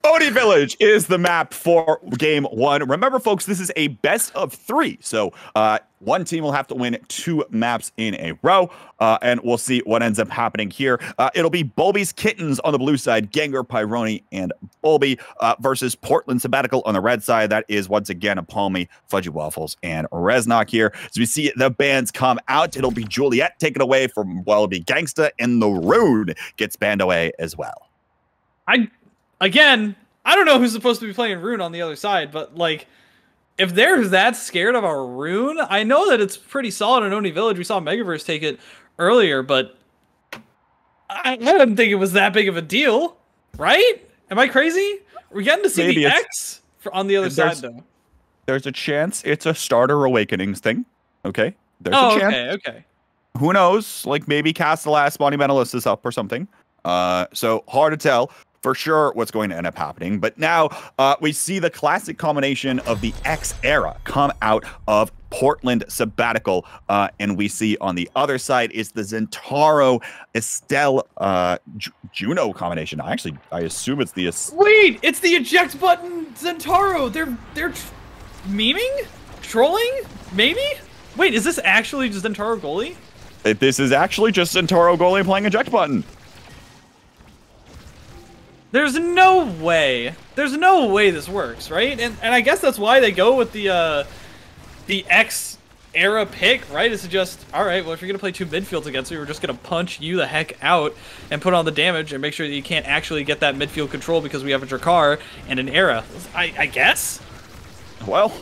Oni Village is the map for game 1. Remember, folks, this is a best of 3. So one team will have to win 2 maps in a row, and we'll see what ends up happening here. It'll be Bolbee's Kittens on the blue side, Gengur, Pyrooni, and Bolbee versus Portland Sabbatical on the red side. That is, once again, apalme, FudgyWaffles, and Reznok here. As we see the bands come out, it'll be Juliet taken away from Welby Gangsta, and the Rune gets banned away as well. Again, I don't know who's supposed to be playing Rune on the other side, but, like, if they're that scared of our Rune, I know that it's pretty solid in Oni Village. We saw Megaverse take it earlier, but I didn't think it was that big of a deal, right? Am I crazy? We're getting to see Maybe the X on the other side, though. There's a chance it's a Starter Awakenings thing, okay? There's a chance. Okay. Who knows? Like, maybe Castellas Monumentalist is up or something. So, hard to tell for sure what's going to end up happening. But now we see the classic combination of the X era come out of Portland Sabbatical. And we see on the other side is the Zentaro Estelle Juno combination. I assume it's the... Wait, it's the eject button Zentaro. They're memeing? Trolling? Maybe? Wait, is this actually just Zentaro goalie? This is actually just Zentaro goalie playing eject button. There's no way. There's no way this works, right? And I guess that's why they go with the X era pick, right? Is to just, all right, well, if you're gonna play 2 midfields against me, we're just gonna punch you the heck out and put on the damage and make sure that you can't actually get that midfield control because we have a Drek'ar and an era. I guess. Well,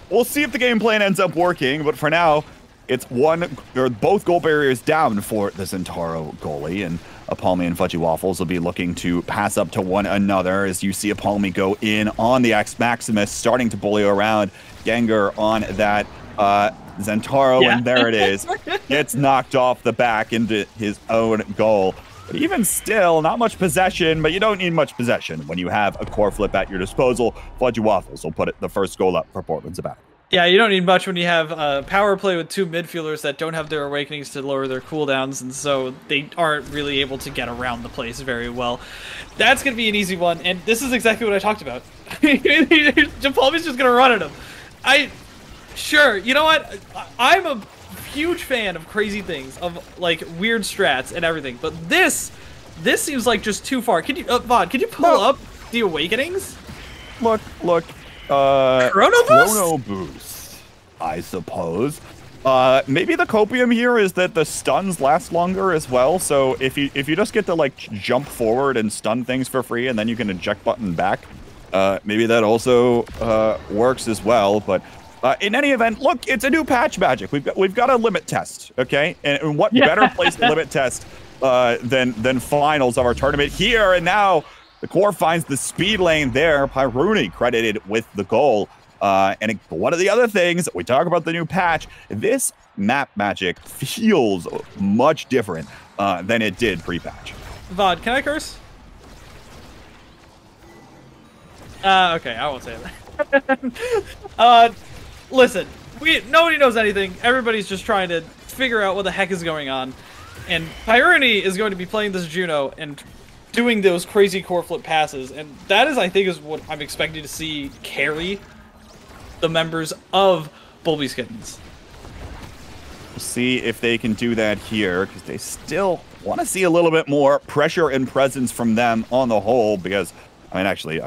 we'll see if the game plan ends up working, but for now, it's both goal barriers down for the Zentaro goalie, and apalme and FudgyWaffles will be looking to pass up to one another as you see apalme go in on the X Maximus, starting to bully around Gengur on that Zentaro, and there it is. Gets knocked off the back into his own goal. But even still, not much possession, but you don't need much possession when you have a core flip at your disposal. FudgyWaffles will put the first goal up for Portland Sabbatical. Yeah, you don't need much when you have power play with 2 midfielders that don't have their awakenings to lower their cooldowns, and so they aren't really able to get around the place very well. That's going to be an easy one, and this is exactly what I talked about. Japalmi's just going to run at him. Sure, you know what? I'm a huge fan of crazy things, of, like, weird strats and everything, but this seems like just too far. Could you, Vod, could you pull up the awakenings? Look. Chrono Boost, I suppose. Maybe the copium here is that the stuns last longer as well. So if you just get to like jump forward and stun things for free, and then you can eject button back, maybe that also works as well. But in any event, look, it's a new patch magic. We've got a limit test, okay? And what better place to limit test than finals of our tournament here and now. The core finds the speed lane there. Pyrooni credited with the goal. And one of the other things, we talk about the new patch, this map magic feels much different than it did pre-patch. Vod, can I curse? Okay, I won't say that. Listen, nobody knows anything. Everybody's just trying to figure out what the heck is going on. And Pyrooni is going to be playing this Juno and doing those crazy core flip passes, and that is, I think, is what I'm expecting to see carry the members of Bolbee's Kittens. We'll see if they can do that here, because they still want to see a little bit more pressure and presence from them on the whole, because, I mean, actually,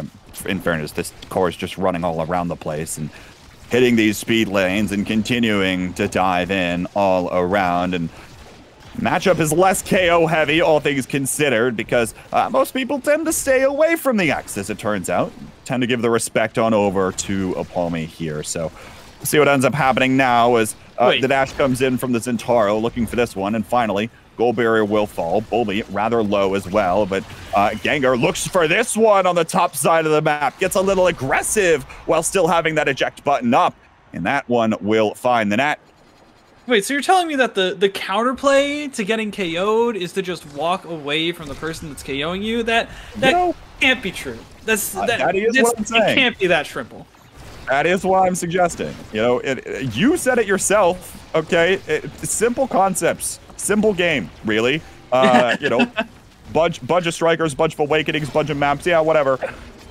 in fairness, this core is just running all around the place and hitting these speed lanes and continuing to dive in all around, and matchup is less KO heavy, all things considered, because most people tend to stay away from the X, as it turns out. Tend to give the respect on over to apalme here. So we'll see what ends up happening now as the dash comes in from the Zentaro, looking for this one, and finally, goal barrier will fall. Bolbi rather low as well, but Gengur looks for this one on the top side of the map, gets a little aggressive while still having that eject button up, and that one will find the net. Wait, so you're telling me that the counterplay to getting KO'd is to just walk away from the person that's KOing you? That can't be true. That is what I'm saying. It can't be that triple. That is what I'm suggesting. You know, you said it yourself. Okay, simple concepts, simple game, really. You know, bunch of strikers, bunch of awakenings, bunch of maps. Yeah, whatever.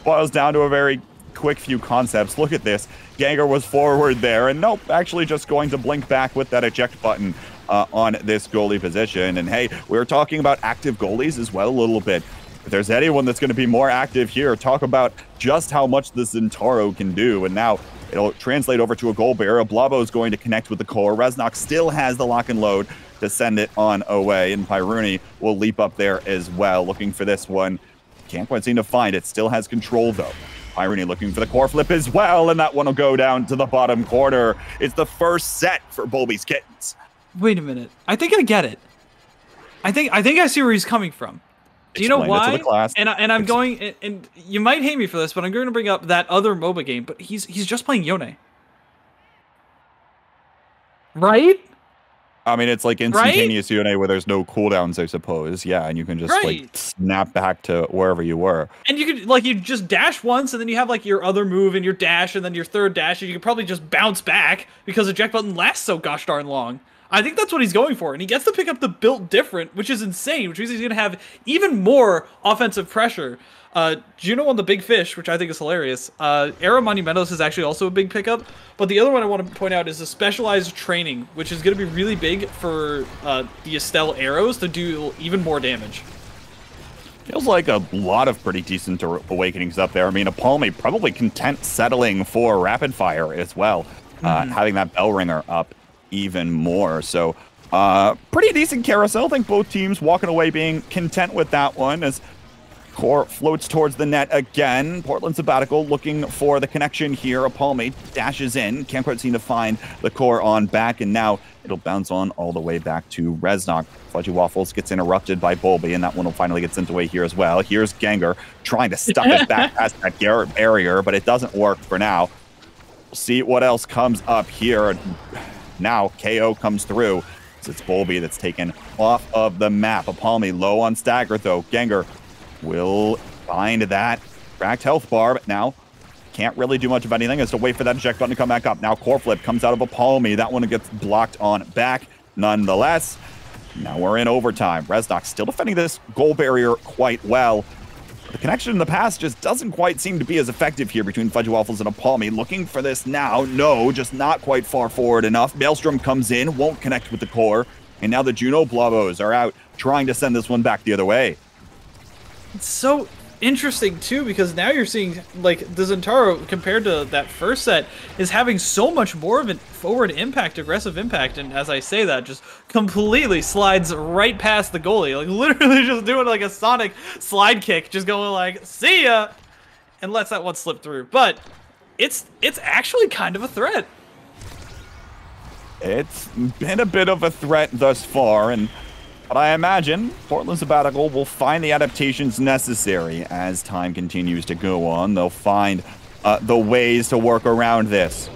boils down to a very quick few concepts. Look at this. Gengur was forward there, and nope, actually just going to blink back with that eject button on this goalie position. And hey, we were talking about active goalies as well a little bit. If there's anyone that's going to be more active here, talk about just how much the Zentaro can do. And now it'll translate over to a goal bearer. Blabo is going to connect with the core. Reznok still has the lock and load to send it on away, and Pyrooni will leap up there as well, looking for this one. Can't quite seem to find it. Still has control, though. Pyrooni looking for the core flip as well, and that one will go down to the bottom corner. It's the first set for Bolbee's Kittens. Wait a minute. I think I get it. I think I see where he's coming from. Do you know why? And I'm going, and you might hate me for this, but I'm going to bring up that other MOBA game, but he's just playing Yone. Right? I mean, it's like instantaneous Yone where there's no cooldowns, I suppose. Yeah, and you can just like snap back to wherever you were. And you could like you just dash once, and then you have like your other move and your dash, and then your third dash, and you could probably just bounce back because the eject button lasts so gosh darn long. I think that's what he's going for, and he gets to pick up the built different, which is insane, which means he's going to have even more offensive pressure. Juno on the big fish, which I think is hilarious. Arrow Monumentos is actually also a big pickup, but the other one I want to point out is the specialized training, which is going to be really big for the Estelle arrows to do even more damage. Feels like a lot of pretty decent awakenings up there. I mean, apalme probably content settling for rapid fire as well, having that bell ringer up even more. So pretty decent carousel. I think both teams walking away being content with that one as core floats towards the net again. Portland Sabbatical looking for the connection here. Apalme dashes in. Can't quite seem to find the core on back, and now it'll bounce on all the way back to Reznok. FudgyWaffles gets interrupted by Bolbi, and that one will finally get sent away here as well. Here's Gengur trying to stuff it back past that barrier, but it doesn't work for now. We'll see what else comes up here. Now KO comes through. So it's Bolbi that's taken off of the map. Apalme low on stagger, though. Gengur will find that cracked health bar, but now can't really do much of anything. Has to wait for that eject button to come back up. Now core flip comes out of Apalme. That one gets blocked on back nonetheless. Now we're in overtime. Reznok still defending this goal barrier quite well. The connection in the past just doesn't quite seem to be as effective here between FudgyWaffles and Apalme. Looking for this now. No, just not quite far forward enough. Maelstrom comes in, won't connect with the core. And now the Juno Blabos are out trying to send this one back the other way. It's so interesting, too, because now you're seeing, like, the Zentaro, compared to that first set, is having so much more of a forward impact, aggressive impact, and as I say that, just completely slides right past the goalie, like, literally just doing, like, a Sonic slide kick, just going, like, see ya, and lets that one slip through. But it's actually kind of a threat. It's been a bit of a threat thus far, but I imagine Portland Sabbatical will find the adaptations necessary as time continues to go on. They'll find the ways to work around this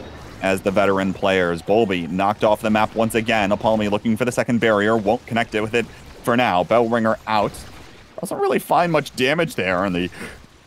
as the veteran players. Bolbi knocked off the map once again. Apalme looking for the second barrier. Won't connect it with it for now. Bell ringer out. Doesn't really find much damage there in the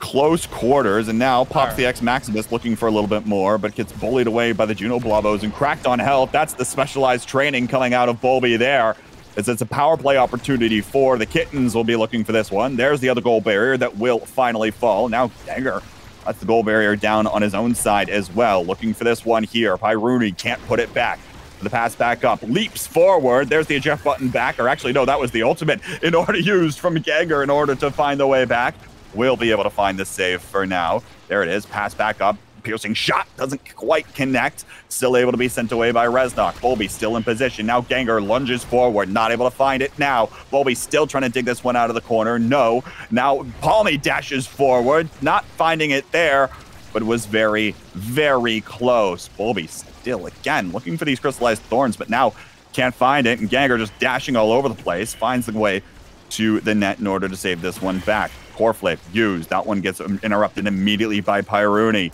close quarters. And now pops the X-Maximus looking for a little bit more, but gets bullied away by the Juno Blabos and cracked on health. That's the specialized training coming out of Bolbi there. As it's a power play opportunity for the Kittens. Will be looking for this one. There's the other goal barrier that will finally fall. Now Gengur lets the goal barrier down on his own side as well. Looking for this one here. Pyrooni can't put it back. The pass back up. Leaps forward. There's the eject button back. Or actually, no, that was the ultimate in order used from Gengur in order to find the way back. Will be able to find the save for now. There it is. Pass back up. Piercing shot doesn't quite connect. Still able to be sent away by Reznok. Bolbi still in position. Now Gengur lunges forward. Not able to find it now. Bolbi still trying to dig this one out of the corner. No. Now Apalme dashes forward. Not finding it there, but was very, very close. Bolbi still again looking for these crystallized thorns, but now can't find it. And Gengur just dashing all over the place. Finds the way to the net in order to save this one back. Core flip used. That one gets interrupted immediately by Pyrooni.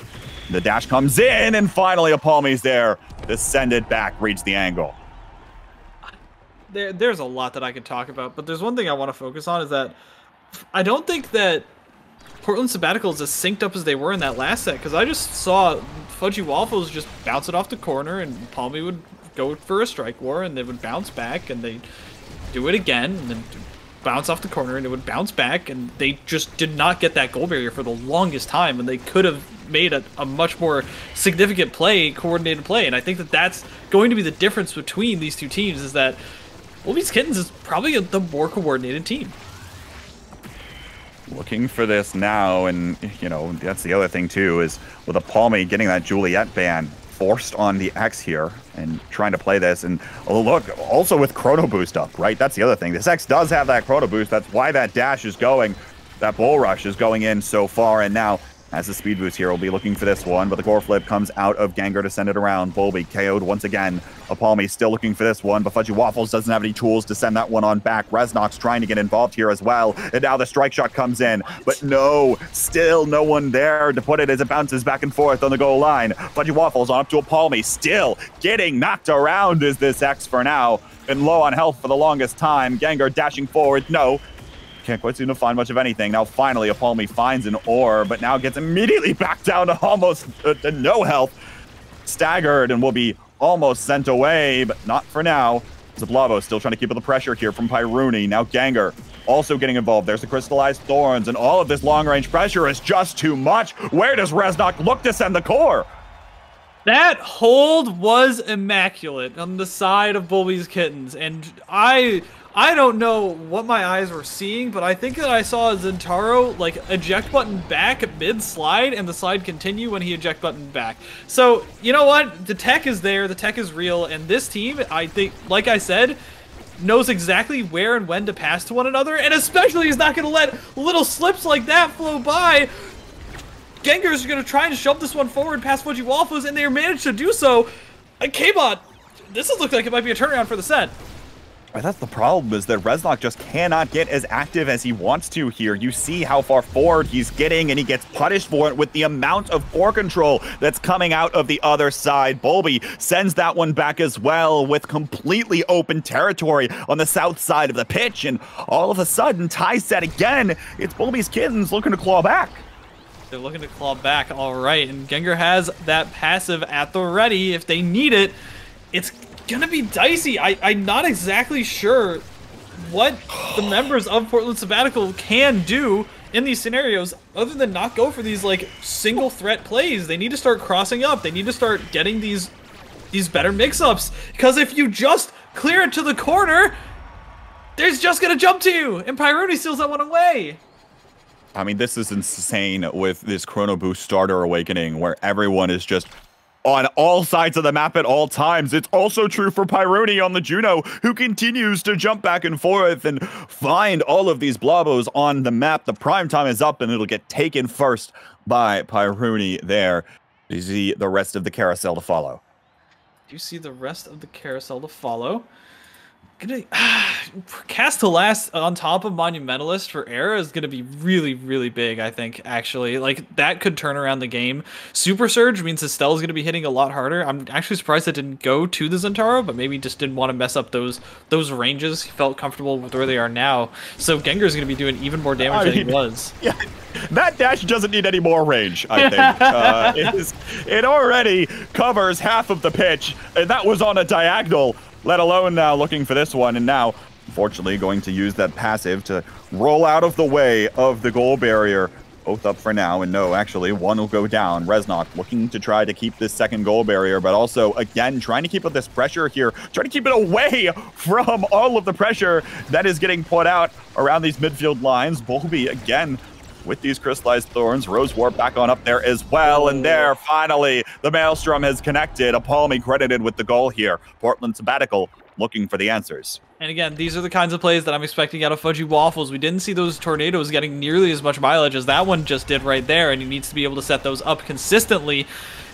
The dash comes in, and finally Apalme's there to send it back, reach the angle. There's a lot that I could talk about, but there's one thing I want to focus on is that I don't think that Portland Sabbatical is as synced up as they were in that last set, because I just saw FudgyWaffles just bounce it off the corner, and Apalme would go for a strike war, and they would bounce back, and they do it again, and then bounce off the corner and it would bounce back, and they just did not get that goal barrier for the longest time, and they could have made a much more significant play, coordinated play. And I think that that's going to be the difference between these two teams, is that Bolbi's Kittens is probably the more coordinated team. Looking for this now, and, you know, that's the other thing, too, is with apalme getting that Juliet ban forced on the X here and trying to play this. And look, also with Chrono Boost up, right? That's the other thing. This X does have that Chrono Boost. That's why that dash is going, that Bull Rush is going in so far. And now, as the speed boost here, we'll be looking for this one, but the core flip comes out of Gengur to send it around. Bolbi KO'd once again. apalme still looking for this one, but FudgyWaffles doesn't have any tools to send that one on back. Reznok's trying to get involved here as well, and now the strike shot comes in, but no, still no one there to put it as it bounces back and forth on the goal line. FudgyWaffles on up to apalme, still getting knocked around is this X for now. Been low on health for the longest time. Gengur dashing forward, no. Can't quite seem to find much of anything. Now, finally, apalme finds an ore, but now gets immediately back down to almost no health. Staggered and will be almost sent away, but not for now. Zablavo still trying to keep up the pressure here from Pyrooni. Now, Gengur also getting involved. There's the crystallized thorns, and all of this long-range pressure is just too much. Where does Reznok look to send the core? That hold was immaculate on the side of Bolbi's Kittens, and I don't know what my eyes were seeing, but I think that I saw Zentaro, like, eject button back mid-slide, and the slide continue when he eject button back. So, you know what? The tech is there, the tech is real, and this team, I think, like I said, knows exactly where and when to pass to one another, and especially is not going to let little slips like that flow by. Gengur's going to try and shove this one forward past FudgyWaffles, and they managed to do so. And Kbot, this has looked like it might be a turnaround for the set. That's the problem, is that Reznok just cannot get as active as he wants to here. You see how far forward he's getting, and he gets punished for it with the amount of core control that's coming out of the other side. Bolbi sends that one back as well with completely open territory on the south side of the pitch, and all of a sudden, tie set again. It's Bolbi's Kittens looking to claw back. They're looking to claw back, all right, and Gengur has that passive at the ready if they need it. It's gonna be dicey. I'm not exactly sure what the members of Portland Sabbatical can do in these scenarios other than not go for these, like, single threat plays. They need to start crossing up. They need to start getting these better mix-ups, because if you just clear it to the corner, there's just gonna jump to you, and Pyrooni steals that one away. I mean, this is insane with this Chrono Boost starter awakening where everyone is just on all sides of the map at all times. It's also true for Pyrooni on the Juno, who continues to jump back and forth and find all of these blobos on the map. The Primetime is up, and it'll get taken first by Pyrooni there. You see the rest of the carousel to follow. You see the rest of the carousel to follow. Gonna cast to last on top of Monumentalist for Era is gonna be really, really big, I think, actually. Like, that could turn around the game. Super Surge means Estelle is gonna be hitting a lot harder. I'm actually surprised it didn't go to the Zentaro, but maybe just didn't want to mess up those ranges. He felt comfortable with where they are now. So Gengur is gonna be doing even more damage than he was. Yeah, that dash doesn't need any more range, I think. It already covers half of the pitch, and that was on a diagonal. Let alone now looking for this one, and now, unfortunately, going to use that passive to roll out of the way of the goal barrier. Both up for now, and no, actually, one will go down. Reznok looking to try to keep this second goal barrier, but also, again, trying to keep up this pressure here, trying to keep it away from all of the pressure that is getting put out around these midfield lines. Bolbi, again, with these crystallized thorns. Rose Warp back on up there as well. And there, finally, the Maelstrom has connected. apalme credited with the goal here. Portland Sabbatical looking for the answers. And again, these are the kinds of plays that I'm expecting out of FudgyWaffles. We didn't see those tornadoes getting nearly as much mileage as that one just did right there, and he needs to be able to set those up consistently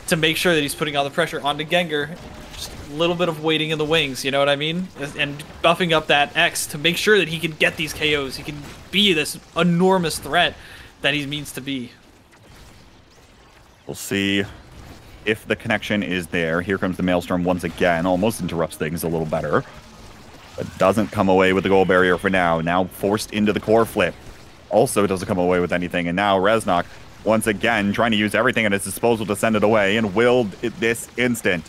to make sure that he's putting all the pressure onto Gengur. Just a little bit of waiting in the wings, you know what I mean? And buffing up that X to make sure that he can get these KOs. He can be this enormous threat that he means to be. We'll see if the connection is there. Here comes the Maelstrom once again. Almost interrupts things a little better, but doesn't come away with the goal barrier for now. Now forced into the core flip. Also doesn't come away with anything. And now Reznok once again trying to use everything at his disposal to send it away, and willed it this instant.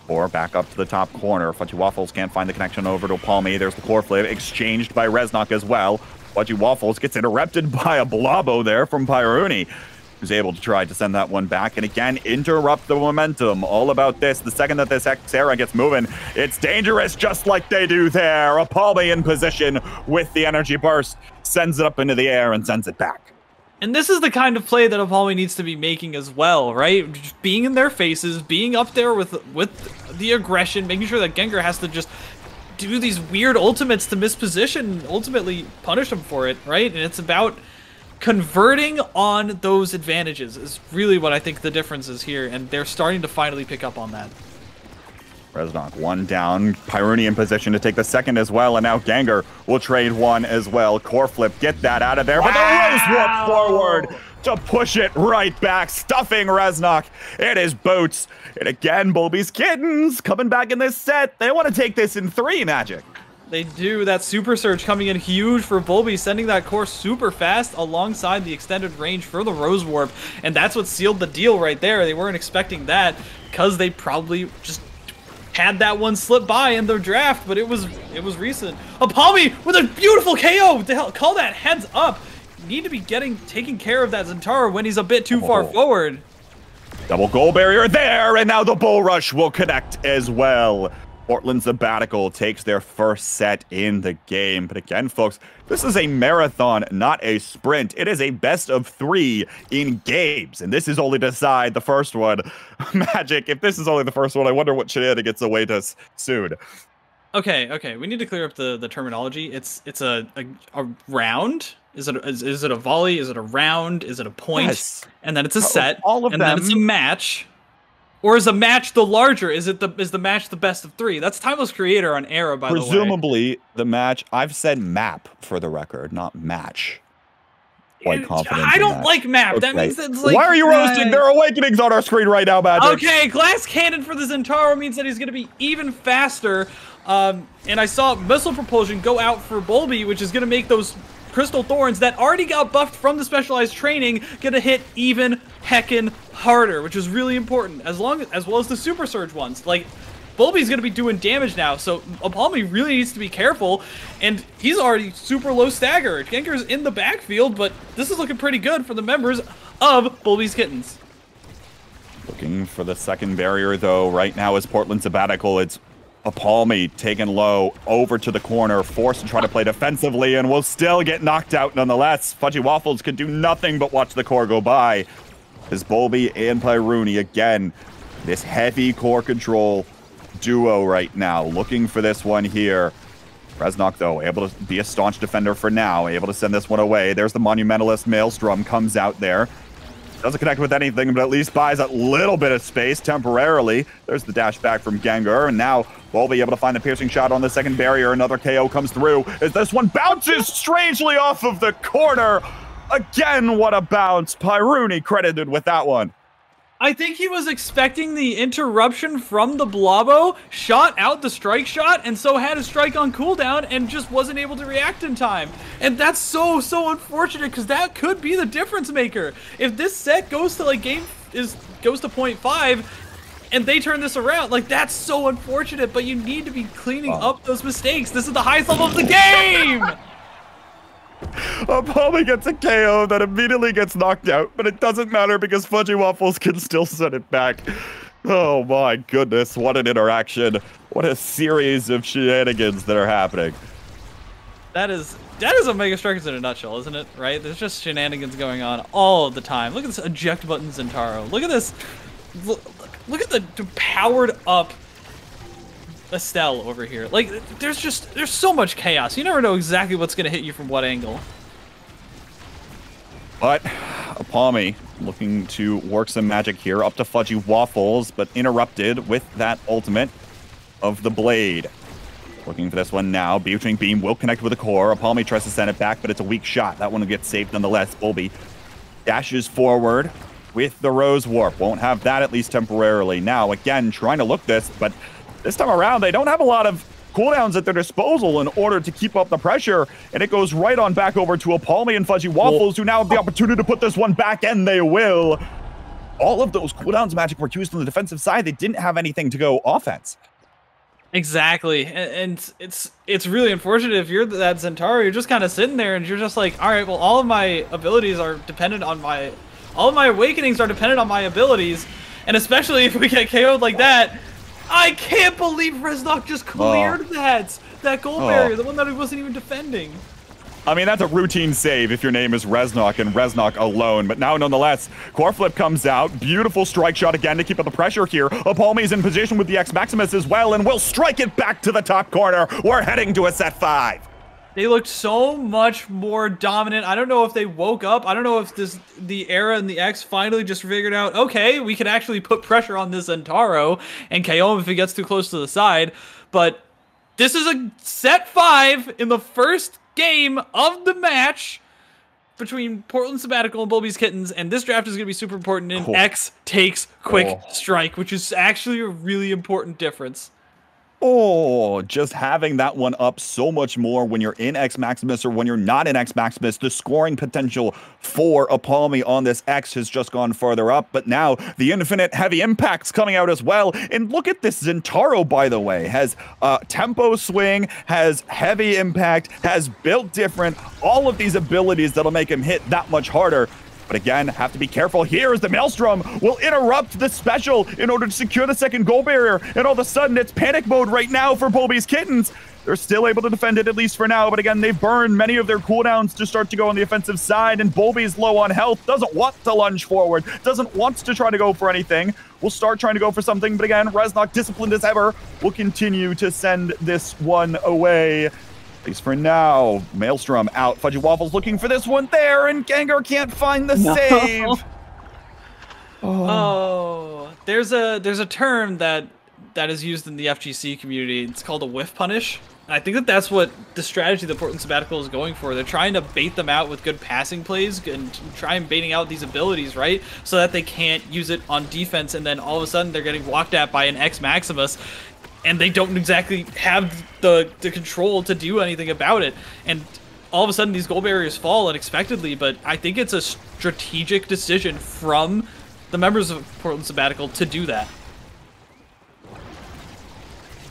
Or back up to the top corner. FudgyWaffles can't find the connection over to apalme. There's the core flip exchanged by Reznok as well. FudgyWaffles gets interrupted by a Blobo there from Pyrooni, who's able to try to send that one back and again interrupt the momentum. All about this. The second that this X-Era gets moving, it's dangerous just like they do there. apalme in position with the energy burst, sends it up into the air and sends it back. And this is the kind of play that apalme needs to be making as well, right? Just being in their faces, being up there with the aggression, making sure that Gengur has to just do these weird ultimates to misposition and ultimately punish them for it, right? And it's about converting on those advantages is really what I think the difference is here, and they're starting to finally pick up on that. Reznok one down, Pyrooni in position to take the second as well, and now Gengur will trade one as well. Core flip, get that out of there, but the Rose Warp forward to push it right back, stuffing Reznok. It is Boots, and again, Bolbi's Kittens coming back in this set. They want to take this in 3, Magic. They do. That Super Surge coming in huge for Bolbi, sending that core super fast alongside the extended range for the Rose Warp, and that's what sealed the deal right there. They weren't expecting that because they probably just had that one slip by in the draft, but it was recent. apalme with a beautiful KO. The hell, call that heads up. You need to be taking care of that Zentaro when he's a bit too far forward. Double goal barrier there, and now the Bull Rush will connect as well. Portland Sabbatical takes their first set in the game. But again, folks, this is a marathon, not a sprint. It is a best of 3 in games, and this is only to decide the first one. Magic, if this is only the first one, I wonder what shenanigans await us soon. Okay, we need to clear up the terminology. It's a round. Is it a volley? Is it a round? Is it a point? Yes. And then it's a set. All of and them. Then it's a match. Or is a match the larger? Is the match the best of 3? That's Timeless Creator on Era, by the way. Presumably, the match. I've said map for the record, not match. Quite confident. I don't like map. Okay. That means it's like. Why are you roasting? There are awakenings on our screen right now, Magic. Okay, Glass Cannon for the Zentaro means that he's going to be even faster. And I saw Missile Propulsion go out for Bolbi, which is going to make those Crystal Thorns that already got buffed from the specialized training gonna hit even heckin' harder, which is really important, as well as the Super Surge ones. Like, Bolbi's gonna be doing damage now, so apalme really needs to be careful, and he's already super low staggered. Gengur's in the backfield, but this is looking pretty good for the members of Bolbi's Kittens. Looking for the second barrier, though, right now is Portland Sabbatical. It's apalme taken low over to the corner, forced to try to play defensively, and will still get knocked out nonetheless. FudgyWaffles could do nothing but watch the core go by. As Bolbi and Pyrooni, again, this heavy core control duo right now, looking for this one here. Reznok, though, able to be a staunch defender for now, able to send this one away. There's the Monumentalist Maelstrom, comes out there. Doesn't connect with anything, but at least buys a little bit of space temporarily. There's the dash back from Gengur, and now Bolbi able to find the piercing shot on the second barrier. Another KO comes through as this one bounces strangely off of the corner. Again, what a bounce. Pyrooni credited with that one. I think he was expecting the interruption from the Blobo, shot out the strike shot, and so had a strike on cooldown and just wasn't able to react in time. And that's so unfortunate, because that could be the difference maker. If this set goes to like goes to 0.5 and they turn this around, like, that's so unfortunate, but you need to be cleaning up those mistakes. This is the highest level of the game! apalme gets a KO that immediately gets knocked out, but it doesn't matter because FudgyWaffles can still send it back. Oh my goodness, what an interaction. What a series of shenanigans that are happening. That is Omega Strikers in a nutshell, isn't it? Right? There's just shenanigans going on all the time. Look at this eject button Zentaro. Look at this. Look at the powered up Estelle over here. Like, there's so much chaos. You never know exactly what's gonna hit you from what angle. But apalme looking to work some magic here up to FudgyWaffles, but interrupted with that ultimate of the blade. Looking for this one now. Beam Beam will connect with the core. apalme tries to send it back, but it's a weak shot. That one will get saved nonetheless. Bolbi dashes forward with the Rose Warp. Won't have that, at least temporarily. Now, again, trying to look this, but this time around, they don't have a lot of cooldowns at their disposal in order to keep up the pressure, and it goes right on back over to apalme and FudgyWaffles, who now have the opportunity to put this one back, and they will. all of those cooldowns magic were used on the defensive side. They didn't have anything to go offense. Exactly, and it's really unfortunate if you're that Zentaro, you're just kind of sitting there and you're just like, all right, well, all of my abilities are dependent on all of my awakenings are dependent on my abilities, and especially if we get KO'd like that, I can't believe Reznok just cleared that gold barrier, the one that he wasn't even defending. I mean, that's a routine save if your name is Reznok and Reznok alone. But now, nonetheless, core flip comes out. Beautiful strike shot again to keep up the pressure here. Apalme's in position with the X Maximus as well, and will strike it back to the top corner. We're heading to a set 5. They looked so much more dominant. I don't know if they woke up. I don't know if the Era and the X finally just figured out, okay, we can actually put pressure on this Zentaro and KO him if he gets too close to the side. But this is a set 5 in the first game of the match between Portland Sabbatical and Bolbi's Kittens, and this draft is going to be super important in X takes quick strike, which is actually a really important difference. Oh, just having that one up so much more when you're in X Maximus or when you're not in X Maximus. The scoring potential for apalme on this X has just gone farther up, but now the infinite heavy impacts coming out as well. And look at this Zentaro, by the way, has tempo swing, has heavy impact, has built different, all of these abilities that'll make him hit that much harder. But again, have to be careful here as the Maelstrom will interrupt the special in order to secure the second goal barrier. And all of a sudden, it's panic mode right now for Bolbi's Kittens. They're still able to defend it, at least for now. But again, they've burned many of their cooldowns to start to go on the offensive side. And Bolbi's low on health, doesn't want to lunge forward, doesn't want to try to go for anything. Will start trying to go for something. But again, Reznok, disciplined as ever, will continue to send this one away. At least for now. Maelstrom out. FudgyWaffles looking for this one there, and Gengur can't find the save. Oh, there's a term that is used in the FGC community. It's called a whiff punish. And I think that's what the strategy that Portland Sabbatical is going for. They're trying to bait them out with good passing plays and try and baiting out these abilities, right? So that they can't use it on defense, and then all of a sudden they're getting walked at by an X Maximus. And they don't exactly have the control to do anything about it. And all of a sudden, these goal barriers fall unexpectedly. But I think it's a strategic decision from the members of Portland Sabbatical to do that.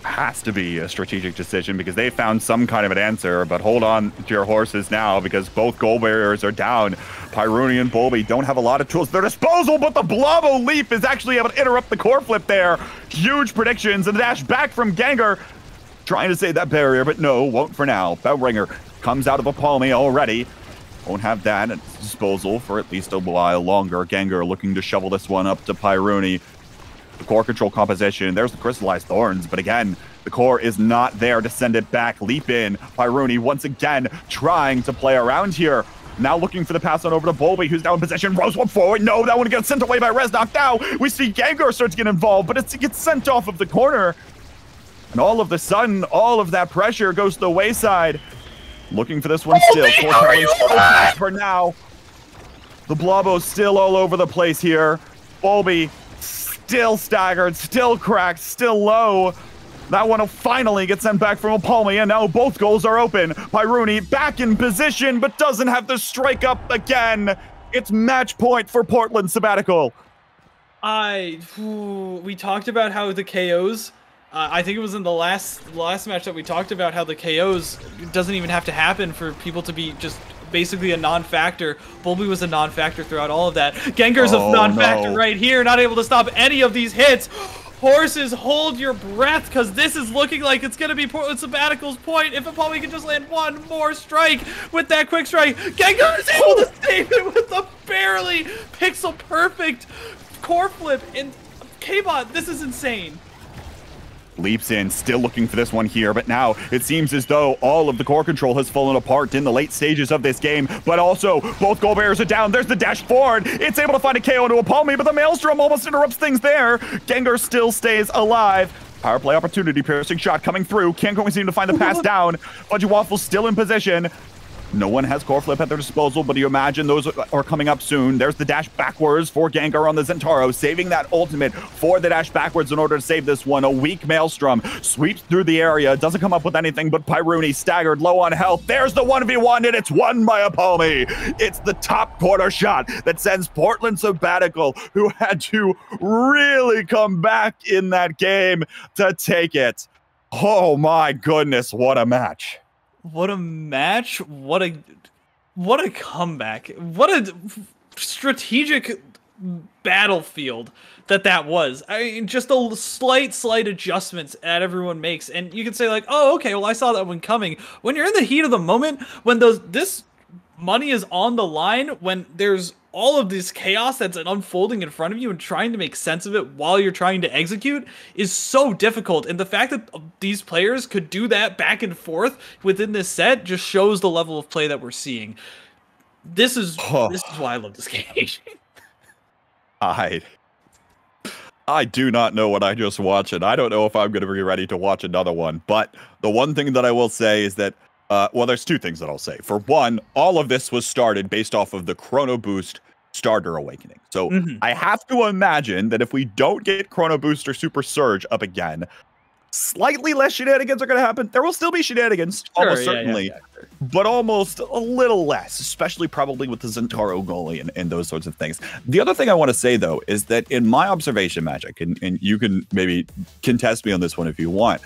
Has to be a strategic decision because they found some kind of an answer. But hold on to your horses now because both goal barriers are down. Pyrooni and Bolbi don't have a lot of tools at their disposal, but the Blobbo Leap is actually able to interrupt the core flip there. Huge predictions and the dash back from Gengur. Trying to save that barrier, but no, won't for now. Bellringer comes out of apalme already. Won't have that at his disposal for at least a while longer. Gengur looking to shovel this one up to Pyrooni. The core control composition, there's the crystallized thorns, but again, the core is not there to send it back. Leap in. Pyrooni once again trying to play around here. Now looking for the pass on over to Bolbi, who's now in position. Rose one forward. No, that one gets sent away by Reznok. Now we see Gengur start to get involved, but it gets sent off of the corner. And all of a sudden, all of that pressure goes to the wayside. Looking for this one still. For now. The Blobbo's still all over the place here. Bolbi still staggered, still cracked, still low. That one will finally get sent back from apalme, and now both goals are open. Pyrooni back in position, but doesn't have the strike up again. It's match point for Portland Sabbatical. We talked about how the KOs, I think it was in the last match that we talked about how the KOs doesn't even have to happen for people to be just basically a non-factor. Bolbi was a non-factor throughout all of that. Gengur's a non-factor right here, not able to stop any of these hits. Horses, hold your breath, because this is looking like it's going to be Portland Sabbatical's point. If apalme can just land one more strike with that quick strike, Gengur is able to save it with a barely pixel-perfect core flip. And Kbot, this is insane. Leaps in, still looking for this one here, but now it seems as though all of the core control has fallen apart in the late stages of this game, but also both goal barriers are down. There's the dash forward. It's able to find a KO into apalme, but the Maelstrom almost interrupts things there. Gengur still stays alive. Power play opportunity, piercing shot coming through. Can't quite seem to find the pass down. FudgyWaffles still in position. No one has core flip at their disposal, but you imagine those are coming up soon. There's the dash backwards for Gengur on the Zentaro, saving that ultimate for the dash backwards in order to save this one. A weak Maelstrom sweeps through the area, doesn't come up with anything but Pyrooni staggered, low on health. There's the 1v1, and it's won by apalme. It's the top corner shot that sends Portland Sabbatical, who had to really come back in that game to take it. Oh my goodness, what a match. What a match. What a comeback. What a strategic battlefield that was. I mean, just a slight adjustments that everyone makes. And you can say like, oh, okay, well, I saw that one coming. When you're in the heat of the moment, when this money is on the line, when there's all of this chaos that's unfolding in front of you and trying to make sense of it while you're trying to execute is so difficult. And the fact that these players could do that back and forth within this set just shows the level of play that we're seeing. This is why I love this game. I do not know what I just watched, and I don't know if I'm going to be ready to watch another one. But the one thing that I will say is that well, there's two things that I'll say. For one, all of this was started based off of the Chrono Boost Starter Awakening. So I have to imagine that if we don't get Chrono Boost or Super Surge up again, slightly less shenanigans are going to happen. There will still be shenanigans, almost certainly, but almost a little less, especially probably with the Zentaro goalie and those sorts of things. The other thing I want to say, though, is that in my observation, Magic, and you can maybe contest me on this one if you want,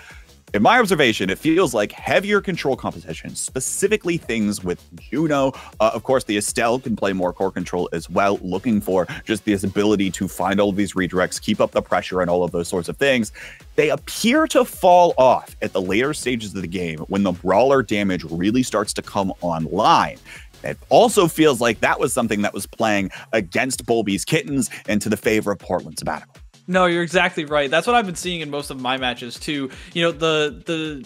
in my observation, it feels like heavier control compositions, specifically things with Juno. Of course, the Estelle can play more core control as well, looking for just this ability to find all of these redirects, keep up the pressure and all of those sorts of things. They appear to fall off at the later stages of the game when the brawler damage really starts to come online. It also feels like that was something that was playing against Bolbee's Kittens and to the favor of Portland Sabbatical. No, you're exactly right. That's what I've been seeing in most of my matches too. You know, the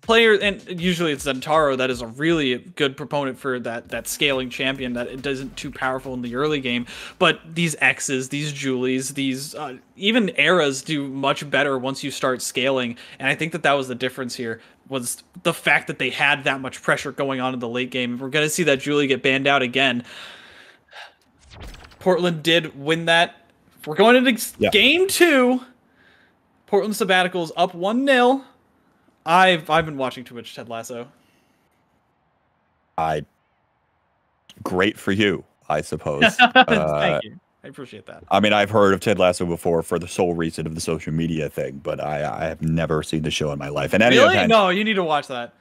player, and usually it's Zentaro that is a really good proponent for that scaling champion that it isn't too powerful in the early game. But these X's, these Julies, these even eras do much better once you start scaling. And I think that was the difference here, was the fact that they had that much pressure going on in the late game. We're going to see that Julie get banned out again. Portland did win that. We're going into game 2. Portland Sabbatical's up 1-0. I've been watching too much Ted Lasso. Great for you, I suppose. Thank you. I appreciate that. I mean, I've heard of Ted Lasso before for the sole reason of the social media thing, but I have never seen the show in my life. In any event, no, you need to watch that.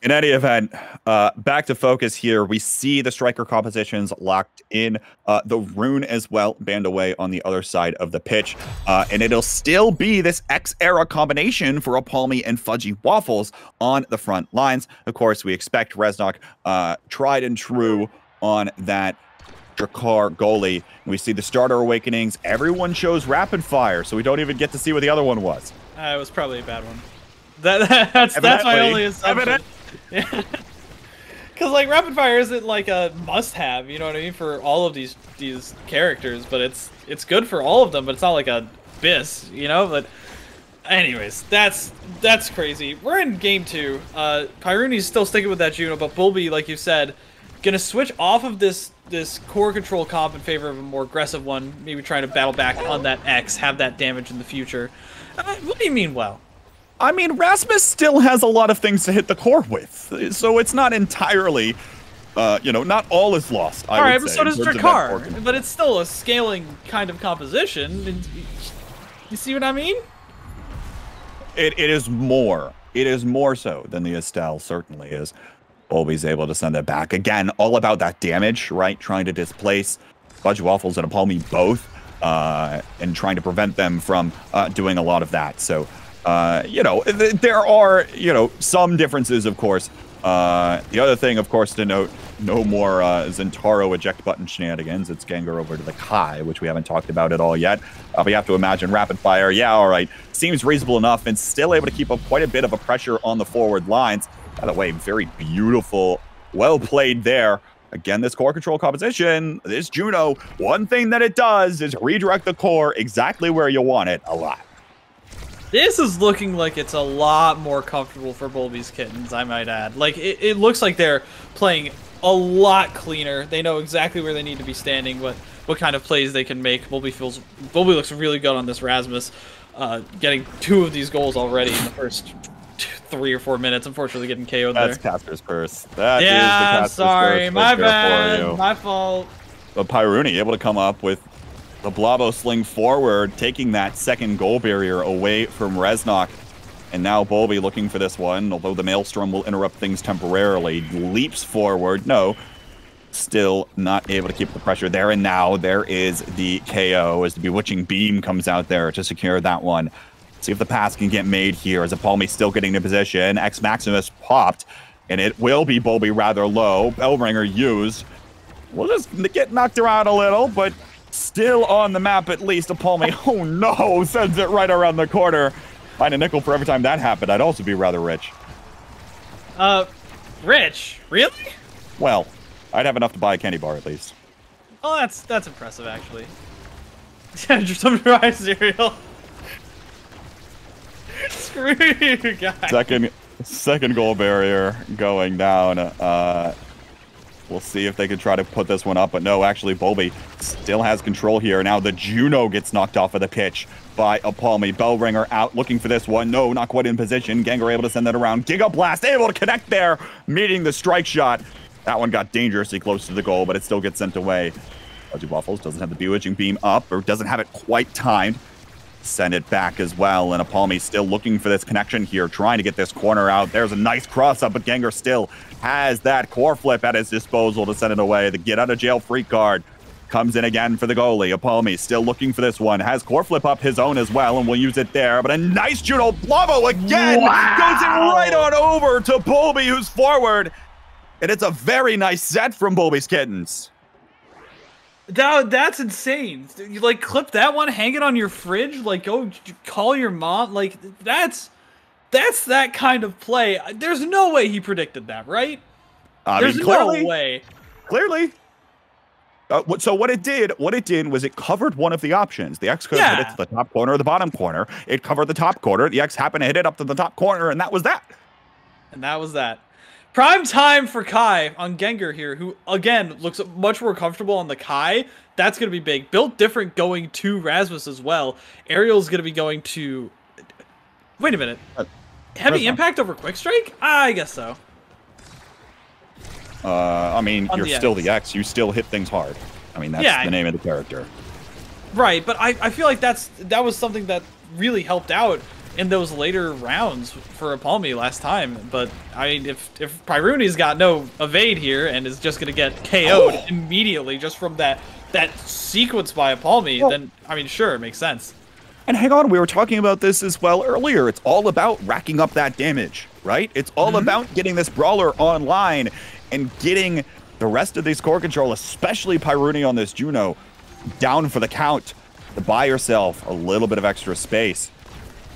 In any event, back to focus here. We see the striker compositions locked in. The rune as well, banned away on the other side of the pitch. And it'll still be this X-era combination for apalme and FudgyWaffles on the front lines. Of course, we expect Reznok tried and true on that Drek'ar goalie. We see the starter awakenings. Everyone shows rapid fire, so we don't even get to see what the other one was. It was probably a bad one. That's my only assumption. Yeah. Because like rapid fire isn't like a must-have, you know what I mean, for all of these characters, but it's good for all of them, but it's not like a bis, you know. But anyways, that's crazy. We're in game 2. Pyrooni's still sticking with that Juno, but Bolbi, like you said, gonna switch off of this core control comp in favor of a more aggressive one, maybe trying to battle back on that X, have that damage in the future. What do you mean, well? I mean, Rasmus still has a lot of things to hit the core with, so it's not entirely, you know, not all is lost. All right, but so does Drek'ar, but it's still a scaling kind of composition. You see what I mean? It is more. It is more so than the Estelle certainly is. Always able to send it back. Again, all about that damage, right? Trying to displace FudgyWaffles and apalme both, and trying to prevent them from doing a lot of that. So, you know, there are, you know, some differences, of course. The other thing, of course, to note, no more Zentaro eject button shenanigans. It's Gengur over to the Kai, which we haven't talked about at all yet. We have to imagine rapid fire. Yeah, all right. Seems reasonable enough and still able to keep up quite a bit of a pressure on the forward lines. By the way, very beautiful. Well played there. Again, this core control composition, this Juno, one thing that it does is redirect the core exactly where you want it a lot. This is looking like it's a lot more comfortable for Bolbee's Kittens, I might add. Like, it looks like they're playing a lot cleaner. They know exactly where they need to be standing, what kind of plays they can make. Bolbee looks really good on this Rasmus, getting 2 of these goals already in the first 3 or 4 minutes. Unfortunately, getting KO'd there. That's Caster's curse. That is the yeah, Caster's sorry, curse my right there bad, for you. my fault. But Pyrooni able to come up with the Blabo sling forward, taking that second goal barrier away from Reznok. And now Bolbi looking for this one, although the Maelstrom will interrupt things temporarily. Leaps forward. No. Still not able to keep the pressure there. And now there is the KO as the Bewitching Beam comes out there to secure that one. See if the pass can get made here as Apalme still getting into position. X Maximus popped. And it will be Bolbi rather low. Bellringer used. We'll just get knocked around a little, but still on the map at least. Apalme, oh no, sends it right around the corner. Find a nickel for every time that happened. I'd also be rather rich. Rich? Really? Well, I'd have enough to buy a candy bar at least. Oh, that's impressive, actually. Some dry cereal. Screw you, guys. Second goal barrier going down. We'll see if they can try to put this one up, but no, actually, Bolbi still has control here. Now the Juno gets knocked off of the pitch by Apalme. Bellringer out looking for this one. No, not quite in position. Gengur able to send that around. Giga Blast able to connect there, meeting the strike shot. That one got dangerously close to the goal, but it still gets sent away. FudgyWaffles doesn't have the Bewitching Beam up, or doesn't have it quite timed. Send it back as well, and Apalme still looking for this connection here, trying to get this corner out. There's a nice cross-up, but Gengur still has that core flip at his disposal to send it away. The get-out-of-jail-free card comes in again for the goalie. Apalme still looking for this one, has core flip up his own as well, and will use it there. But a nice Juno Blavo again goes it right on over to Bolbi, who's forward. And it's a very nice set from Bolbi's Kittens. That's insane. You like clip that one, hang it on your fridge, like go call your mom. Like that's that kind of play. There's no way he predicted that, right? There's clearly, no way. Clearly. So what it did was it covered one of the options. The X could have hit it to the top corner or the bottom corner. It covered the top corner. The X happened to hit it up to the top corner, and that was that. And that was that. Prime time for Kai on Gengur here, who, again, looks much more comfortable on the Kai. That's going to be big. Built different going to Rasmus as well. Ariel's going to be going to... Wait a minute. Heavy impact over Quick Strike? I guess so. I mean, you're still the X. You still hit things hard. I mean, that's the name of the character. Right, but I feel like that was something that really helped out in those later rounds for Apalme last time. But I mean, if Pyrooni's got no evade here and is just gonna get KO'd immediately just from that sequence by Apalme, then I mean, sure, it makes sense. And hang on, we were talking about this as well earlier. It's all about racking up that damage, right? It's all about getting this brawler online and getting the rest of these core control, especially Pyrooni on this Juno, down for the count to buy yourself a little bit of extra space.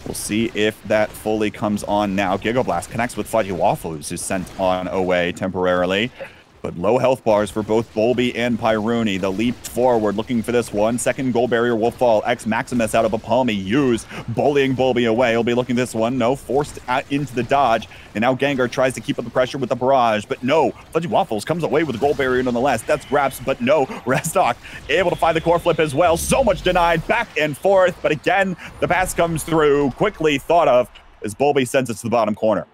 We'll see if that fully comes on now. Giga Blast connects with FudgyWaffles, who's sent on away temporarily. But low health bars for both Bolbi and Pyrooni. The leap forward, looking for this one. Second goal barrier will fall. X Maximus out of Apalme used, bullying Bolbi away. He'll be looking this one. No, forced out into the dodge. And now Gengur tries to keep up the pressure with the barrage. But no, FudgyWaffles comes away with the goal barrier nonetheless. That's grabs, but no. Reznok able to find the core flip as well. So much denied, back and forth. But again, the pass comes through, quickly thought of as Bolbi sends it to the bottom corner.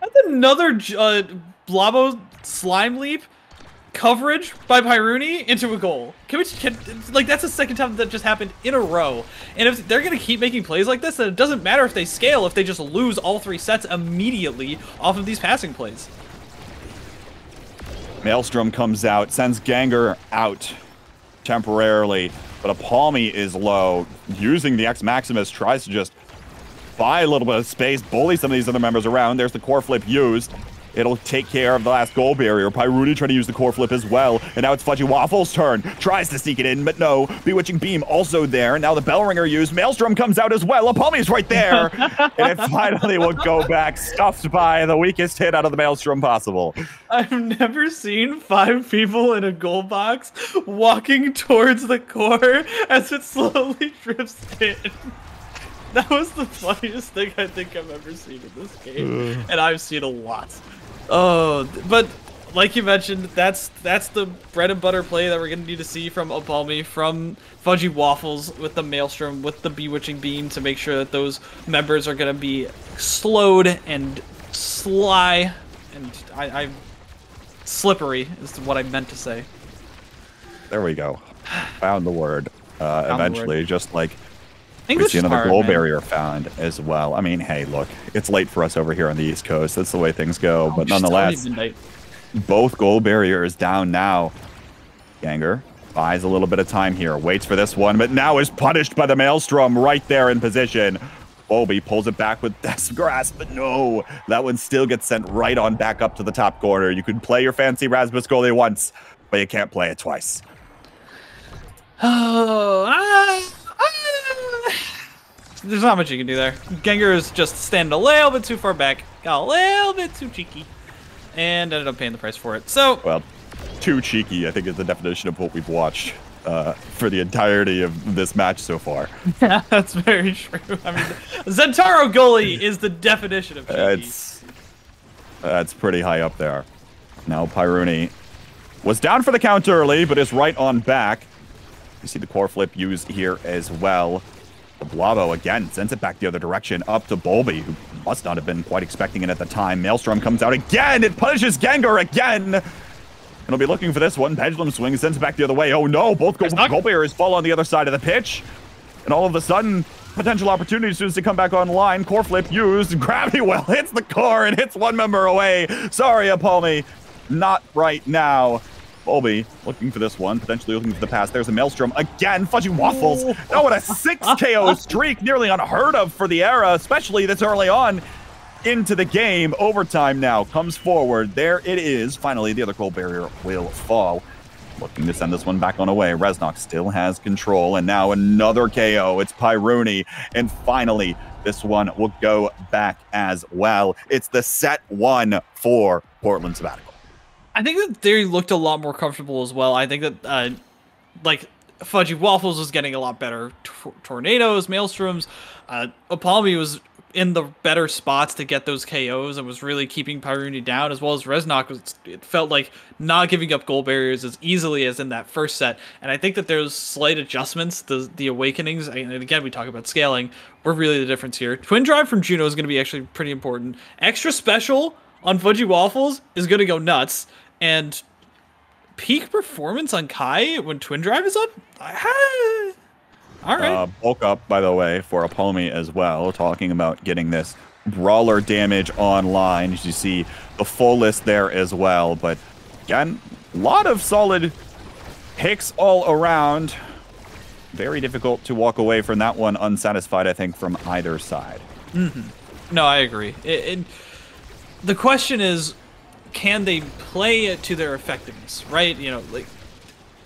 That's another Blabo slime leap coverage by Pyrooni into a goal. Like, that's the second time that just happened in a row. And if they're going to keep making plays like this, then it doesn't matter if they scale, if they just lose all 3 sets immediately off of these passing plays. Maelstrom comes out, sends Gengur out temporarily, but Apalme is low. Using the X Maximus, tries to just buy a little bit of space, bully some of these other members around. There's the core flip used. It'll take care of the last goal barrier. Pyrooni trying to use the core flip as well. And now it's FudgyWaffles' turn. Tries to sneak it in, but no. Bewitching Beam also there. Now the Bellringer used. Maelstrom comes out as well. Apalme's right there. And it finally will go back, stuffed by the weakest hit out of the Maelstrom possible. I've never seen 5 people in a goal box walking towards the core as it slowly drifts in. That was the funniest thing I think I've ever seen in this game. And I've seen a lot. Oh, but like you mentioned, that's the bread and butter play that we're going to need to see from apalme, from FudgyWaffles, with the Maelstrom, with the Bewitching Beam, to make sure that those members are going to be slowed and sly, and I'm slippery is what I meant to say. There we go. Found the word. Eventually, just like we see another goal barrier found as well. I mean, hey, look, it's late for us over here on the East Coast. That's the way things go. But nonetheless, both goal barriers down now. Gengur buys a little bit of time here, waits for this one, but now is punished by the Maelstrom right there in position. Bolbi pulls it back with Death's Grasp, but no, that one still gets sent right on back up to the top corner. You can play your fancy Rasmus goalie once, but you can't play it twice. Oh, there's not much you can do there. Gengur is just standing a little bit too far back, got a little bit too cheeky, and ended up paying the price for it. So, well, too cheeky, I think, is the definition of what we've watched for the entirety of this match so far. Yeah, that's very true. I mean, Zentaro goalie is the definition of cheeky. That's pretty high up there. Now Pyrooni was down for the count early, but is right on back. You see the core flip used here as well. The Blavo again sends it back the other direction up to Bolbi, who must not have been quite expecting it at the time. Maelstrom comes out again. It punishes Gengur again. And he'll be looking for this one. Pendulum swing sends it back the other way. Oh no, both goal barriers fall on the other side of the pitch. And all of a sudden, potential opportunity as soon as they come back online. Core flip used. Gravity well hits the core and hits one member away. Sorry, apalme. Not right now. Bolbi looking for this one, potentially looking for the pass. There's a Maelstrom again. FudgyWaffles. Oh, what a 6 KO streak, nearly unheard of for the era, especially this early on into the game. Overtime now comes forward. There it is. Finally, the other goal barrier will fall. Looking to send this one back on away. Reznok still has control, and now another KO. It's Pyrooni, and finally, this one will go back as well. It's the set 1 for Portland Sabbatical. I think that they looked a lot more comfortable as well. I think that, like, FudgyWaffles was getting a lot better tornadoes, Maelstroms. apalme was in the better spots to get those KOs and was really keeping Pyrooni down, as well as Reznok was, it felt like, not giving up goal barriers as easily as in that first set. And I think that there's slight adjustments, the awakenings, and again, we talk about scaling, were really the difference here. Twin Drive from Juno is going to be actually pretty important. Extra special on FudgyWaffles is going to go nuts, and peak performance on Kai when Twin Drive is up? All right. Bulk up, by the way, for apalme as well, talking about getting this brawler damage online. As you see the full list there as well. But again, a lot of solid picks all around. Very difficult to walk away from that one unsatisfied, I think, from either side. Mm-hmm. No, I agree. The question is, can they play it to their effectiveness, right? You know, like,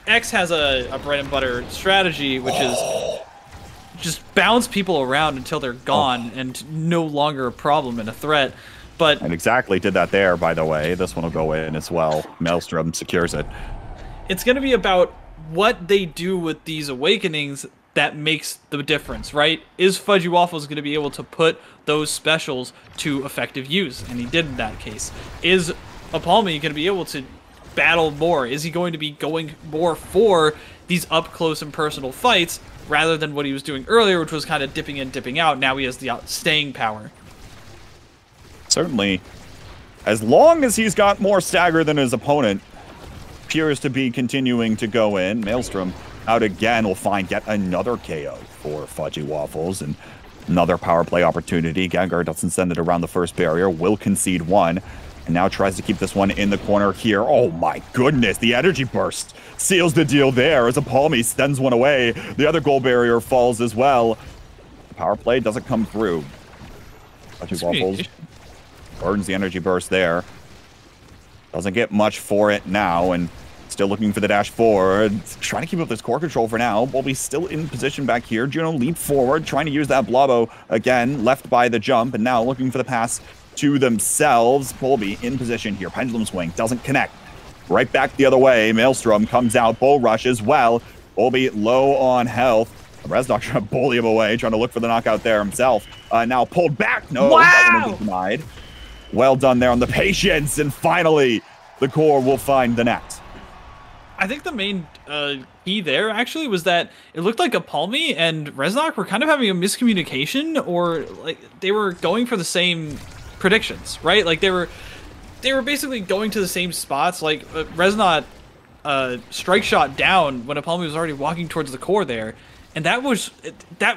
X has a bread and butter strategy, which is just bounce people around until they're gone and no longer a problem and a threat. But and exactly did that there, by the way. This one will go in as well. Maelstrom secures it. It's going to be about what they do with these awakenings that makes the difference, right? Is FudgyWaffles going to be able to put those specials to effective use? And he did in that case. Is apalme going to be able to battle more? Is he going to be going more for these up close and personal fights rather than what he was doing earlier, which was kind of dipping in, dipping out? Now he has the staying power. Certainly, as long as he's got more stagger than his opponent, appears to be continuing to go in. Maelstrom out again will find yet another KO for FudgyWaffles, and another power play opportunity. Gengur doesn't send it around the first barrier, will concede one, and now tries to keep this one in the corner here. Oh my goodness, the energy burst seals the deal there as apalme sends one away. The other goal barrier falls as well. The power play doesn't come through. FudgyWaffles burns the energy burst there. Doesn't get much for it now, and still looking for the dash forward. Trying to keep up this core control for now. Bolbee still in position back here. Juno leap forward, trying to use that Blabo again, left by the jump, and now looking for the pass to themselves. Bolbee in position here. Pendulum swing doesn't connect. Right back the other way. Maelstrom comes out. Bull rush as well. Bolbee low on health. Reznok trying to bully him away, trying to look for the knockout there himself. Now pulled back. No, that one was denied. Well done there on the patience, and finally the core will find the net. I think the main key there actually was that it looked like apalme and Reznok were kind of having a miscommunication, or like they were going for the same predictions, right? Like they were basically going to the same spots. Like Reznok strike shot down when apalme was already walking towards the core there, and that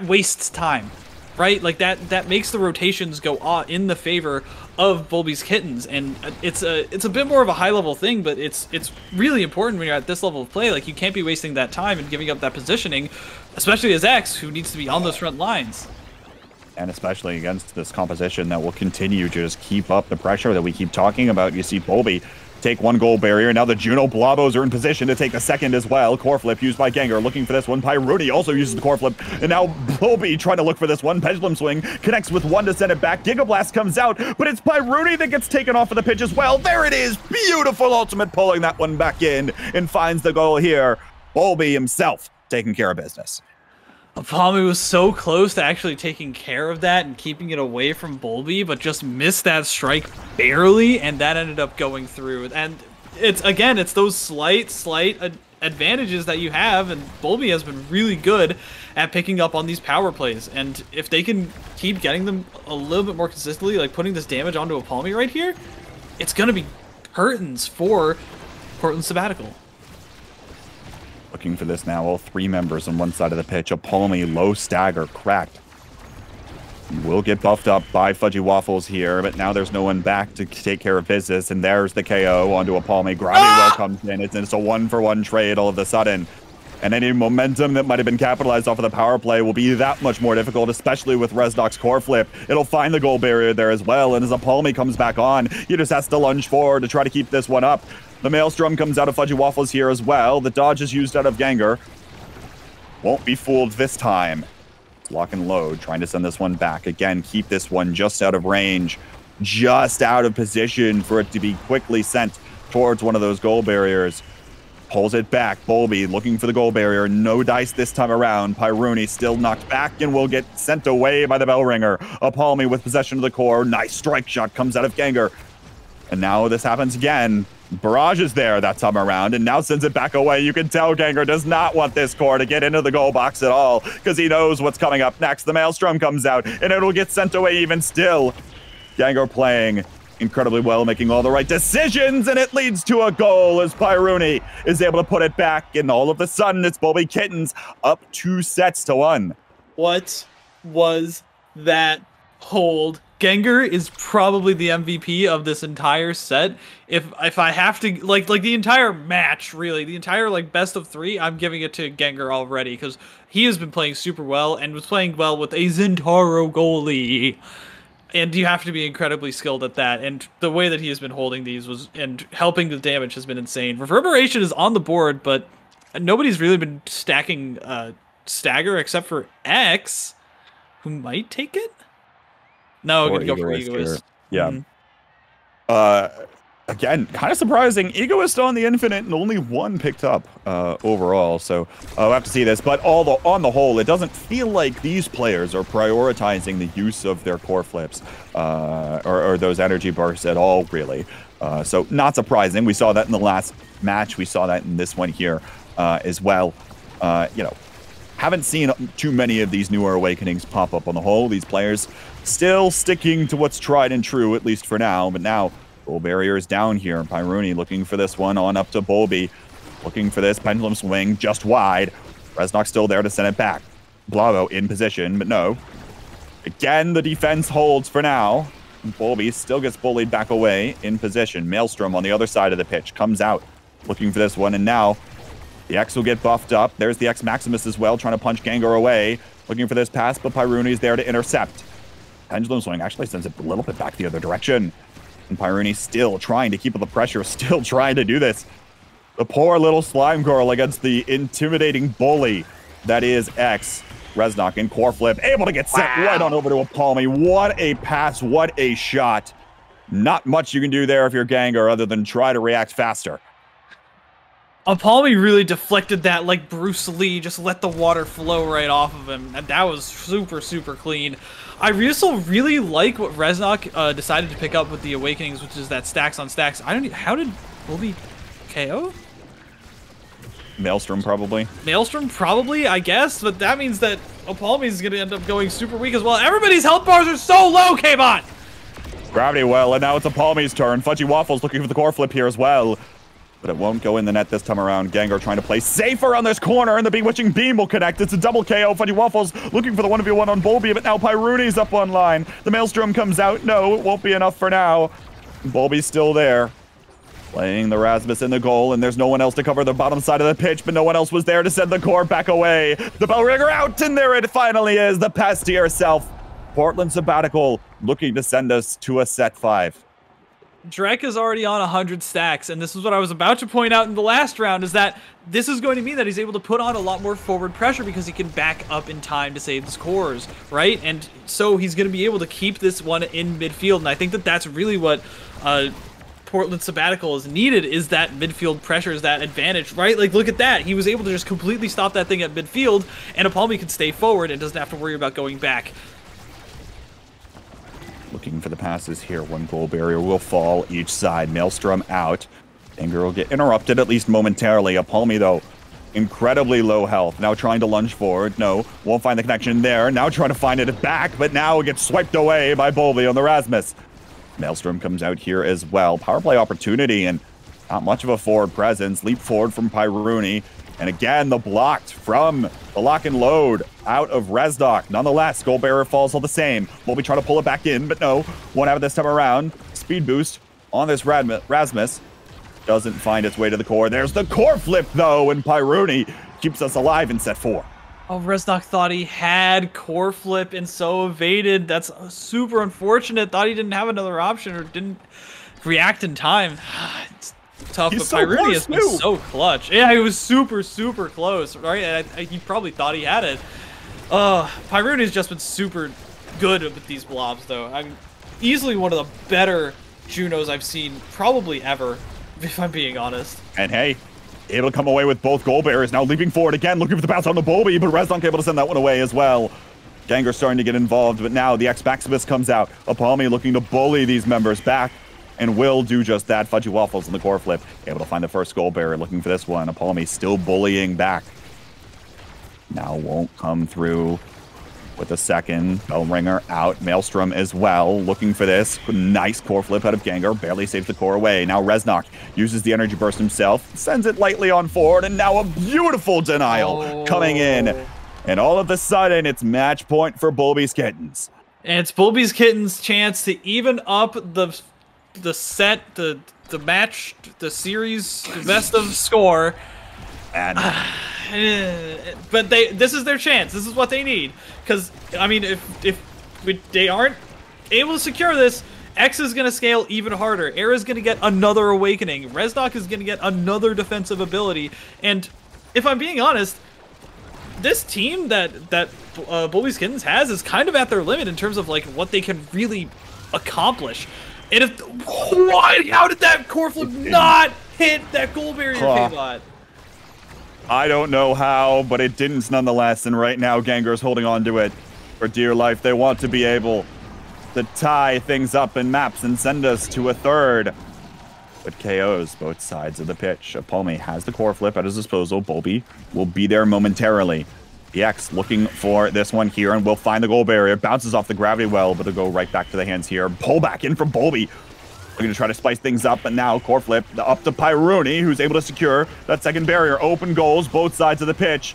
wastes time, right? Like that makes the rotations go in the favor of Bolbi's kittens, and it's a bit more of a high level thing, but it's really important when you're at this level of play. Like you can't be wasting that time and giving up that positioning, especially as X, who needs to be on those front lines. And especially against this composition that will continue to just keep up the pressure that we keep talking about. You see Bolbi take one goal barrier. Now the Juno Blobos are in position to take the second as well. Core flip used by Gengur, looking for this one. Pyrooni also uses the core flip. And now Bolbi trying to look for this one. Pendulum swing connects with one to send it back. Giga Blast comes out, but it's Pyrooni that gets taken off of the pitch as well. There it is. Beautiful ultimate, pulling that one back in and finds the goal here. Bolbi himself taking care of business. apalme was so close to actually taking care of that and keeping it away from Bolbi, but just missed that strike barely, and that ended up going through. And it's those slight advantages that you have, and Bolbi has been really good at picking up on these power plays. And if they can keep getting them a little bit more consistently, like putting this damage onto apalme right here, it's gonna be curtains for Portland Sabbatical. Looking for this now, all three members on one side of the pitch. apalme, low stagger, cracked. He will get buffed up by FudgyWaffles here, but now there's no one back to take care of business, and there's the KO onto apalme. Gravity Well comes in, it's a 1-for-1 trade all of a sudden. And any momentum that might have been capitalized off of the power play will be that much more difficult, especially with Reznok's core flip. It'll find the goal barrier there as well, and as apalme comes back on, he just has to lunge forward to try to keep this one up. The Maelstrom comes out of FudgyWaffles here as well. The dodge is used out of Gengur. Won't be fooled this time. Lock and load, trying to send this one back. Again, keep this one just out of range, just out of position for it to be quickly sent towards one of those goal barriers. Pulls it back. Bolbi looking for the goal barrier. No dice this time around. Pyrooni still knocked back and will get sent away by the bell ringer. apalme with possession of the core. Nice strike shot comes out of Gengur. And now this happens again. Barrage is there that time around, and now sends it back away. You can tell Gengur does not want this core to get into the goal box at all, because he knows what's coming up next. The Maelstrom comes out, and it'll get sent away even still. Gengur playing incredibly well, making all the right decisions, and it leads to a goal as Pyrooni is able to put it back, and all of a sudden it's Bolbi Kittens up 2-1. What was that hold? Gengur is probably the MVP of this entire set. If I have to, like the entire match, really, the entire like best of 3, I'm giving it to Gengur already, because he has been playing super well and was playing well with a Zentaro goalie. And you have to be incredibly skilled at that. And the way that he has been holding these and helping the damage has been insane. Reverberation is on the board, but nobody's really been stacking stagger except for X, who might take it. No, gonna go for Egoist. Yeah. Again, kind of surprising. Egoist on the Infinite and only one picked up overall. So we'll have to see this. But on the whole, it doesn't feel like these players are prioritizing the use of their core flips or those energy bursts at all, really. So not surprising. We saw that in the last match. We saw that in this one here as well. Haven't seen too many of these newer awakenings pop up on the whole. These players still sticking to what's tried and true, at least for now. But now, goal barrier is down here. Pyrooni looking for this one on up to Bolbi. Looking for this pendulum swing just wide. Reznok still there to send it back. Blavo in position, but no. Again, the defense holds for now. Bolbi still gets bullied back away in position. Maelstrom on the other side of the pitch comes out. Looking for this one, and now the X will get buffed up. There's the X Maximus as well, trying to punch Gengur away. Looking for this pass, but Pyrooni is there to intercept. Pendulum swing actually sends it a little bit back the other direction. And Pyrooni still trying to keep up the pressure, still trying to do this. The poor little slime girl against the intimidating bully that is X. Reznok in core flip, able to get sent right on over to apalme. What a pass, what a shot. Not much you can do there if you're Gengur other than try to react faster. apalme really deflected that like Bruce Lee, just let the water flow right off of him. And that was super, super clean. I also really like what Reznok decided to pick up with the Awakenings, which is that stacks on stacks. How did Bolbee KO? Maelstrom probably. Maelstrom probably, I guess, but that means that apalme is going to end up going super weak as well. Everybody's health bars are so low, Kbot! Gravity well, and now it's apalme's turn. FudgyWaffles looking for the core flip here as well. But it won't go in the net this time around. Gengur trying to play safer on this corner, and the Bewitching Beam will connect. It's a double KO. FudgyWaffles looking for the 1v1 on Bolbee, but now Pyrooni's up online. The Maelstrom comes out. No, it won't be enough for now. Bolbee's still there. Playing the Rasmus in the goal, and there's no one else to cover the bottom side of the pitch, but no one else was there to send the core back away. The bell ringer out, and there it finally is. The pest herself. Portland Sabbatical looking to send us to a set 5. Drek is already on 100 stacks, and this is what I was about to point out in the last round, is that this is going to mean that he's able to put on a lot more forward pressure because he can back up in time to save his cores, right? And so he's going to be able to keep this one in midfield, and I think that that's really what Portland Sabbatical is needed, is that midfield pressure, is that advantage, right? Like, look at that. He was able to just completely stop that thing at midfield, and apalme can stay forward and doesn't have to worry about going back. Looking for the passes here. One goal barrier will fall each side. Maelstrom out. Gengur will get interrupted, at least momentarily. apalme, though, incredibly low health. Now trying to lunge forward. No, won't find the connection there. Now trying to find it back, but now it gets swiped away by Bolbi on the Rasmus. Maelstrom comes out here as well. Power play opportunity and not much of a forward presence. Leap forward from Pyrooni. And again, the blocked from the lock and load out of Reznok. Nonetheless, goal bearer falls all the same. Bolbi trying to pull it back in, but no, won't have it this time around. Speed boost on this Rasmus. Doesn't find its way to the core. There's the core flip, though, and Pyrooni keeps us alive in set 4. Oh, Reznok thought he had core flip and so evaded. That's super unfortunate. Thought he didn't have another option or didn't react in time. It's tough, but Pyrooni has been so clutch. Yeah, he was super, super close, right? And he probably thought he had it. Pyrooni's just been super good with these blobs, though. I'm easily one of the better Junos I've seen probably ever, if I'm being honest. And hey, able to come away with both goal bearers. Now leaping forward again, looking for the bounce on the Bolbee, but Reznok able to send that one away as well. Gengur starting to get involved, but now the X-Maximus comes out. apalme looking to bully these members back, and will do just that. FudgyWaffles in the core flip, able to find the first goal bearer, looking for this one. apalme still bullying back. Now won't come through with a second. Bell ringer out. Maelstrom as well, looking for this. Nice core flip out of Gengur, barely saves the core away. Now Reznok uses the energy burst himself, sends it lightly on forward, and now a beautiful denial coming in. And all of a sudden, it's match point for Bolbi's Kittens. And it's Bolbi's Kittens' chance to even up the set, the match, the series, the best of score. And but this is their chance. This is what they need. Because, I mean, if they aren't able to secure this, X is going to scale even harder. Air is going to get another awakening. Reznok is going to get another defensive ability. And if I'm being honest, this team that Bolbi's Kittens has is kind of at their limit in terms of like what they can really accomplish. And if how did that core flip not hit that goal barrier, Kbot? I don't know how, but it didn't nonetheless. And right now, Gengur's holding on to it for dear life. They want to be able to tie things up in maps and send us to a third. But KOs both sides of the pitch. apalme has the core flip at his disposal. Bolbi will be there momentarily. The X looking for this one here and will find the goal barrier. Bounces off the gravity well, but it'll go right back to the hands here. Pull back in from Bolbi. Looking to try to spice things up, but now core flip up to Pyrooni, who's able to secure that second barrier. Open goals, both sides of the pitch.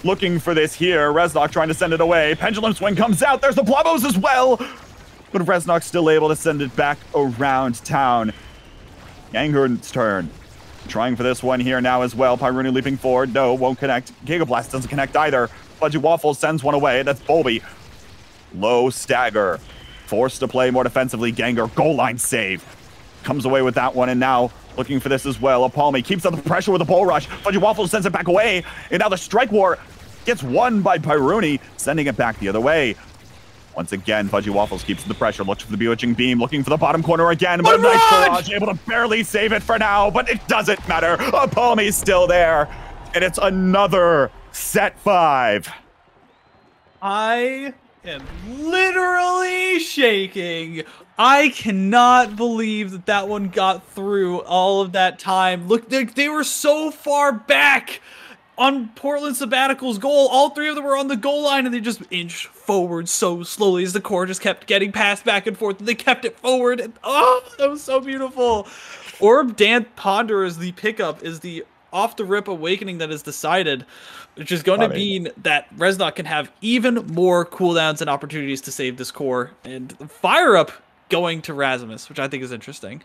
Looking for this here. Reznok trying to send it away. Pendulum swing comes out. There's the Blobos as well. But Reznok still able to send it back around town. Gengur's turn. Trying for this one here now as well. Pyrooni leaping forward. No, won't connect. Gigablast doesn't connect either. FudgyWaffles sends one away. That's Bolbi. Low stagger. Forced to play more defensively. Gengur, goal line save. Comes away with that one, and now looking for this as well. apalme keeps up the pressure with a bull rush. FudgyWaffles sends it back away, and now the strike war gets won by Pyrooni, sending it back the other way. Once again, FudgyWaffles keeps the pressure, looks for the Bewitching Beam, looking for the bottom corner again, but a nice barrage, able to barely save it for now, but it doesn't matter. apalme's still there, and it's another set 5. I and literally shaking. I cannot believe that that one got through all of that time. Look, they were so far back on Portland Sabbatical's goal. All three of them were on the goal line, and they just inched forward so slowly as the core just kept getting passed back and forth, and they kept it forward. And, oh, that was so beautiful. Orb Dan Ponder is the pickup, is the off-the-rip awakening that is decided, which is going to mean that Reznok can have even more cooldowns and opportunities to save this core. And fire up going to Rasmus, which I think is interesting.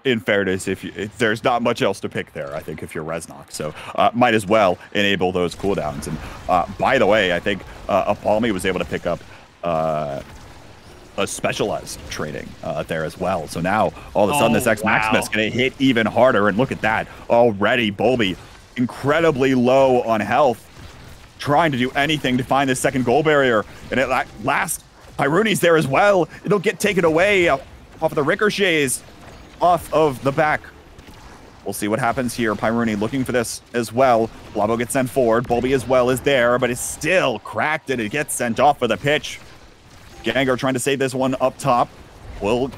In fairness, if there's not much else to pick there, I think if you're Reznok, so might as well enable those cooldowns. And by the way, I think apalme was able to pick up a specialized training there as well. So now all of a sudden this X Maximus is going to hit even harder. And look at that already, Bolbi incredibly low on health, trying to do anything to find this second goal barrier. And at last, Pyrooni's there as well. It'll get taken away off of the ricochets off of the back. We'll see what happens here. Pyrooni looking for this as well. Blabo gets sent forward. Bolbi as well is there, but it's still cracked and it gets sent off for the pitch. Gengur trying to save this one up top. Will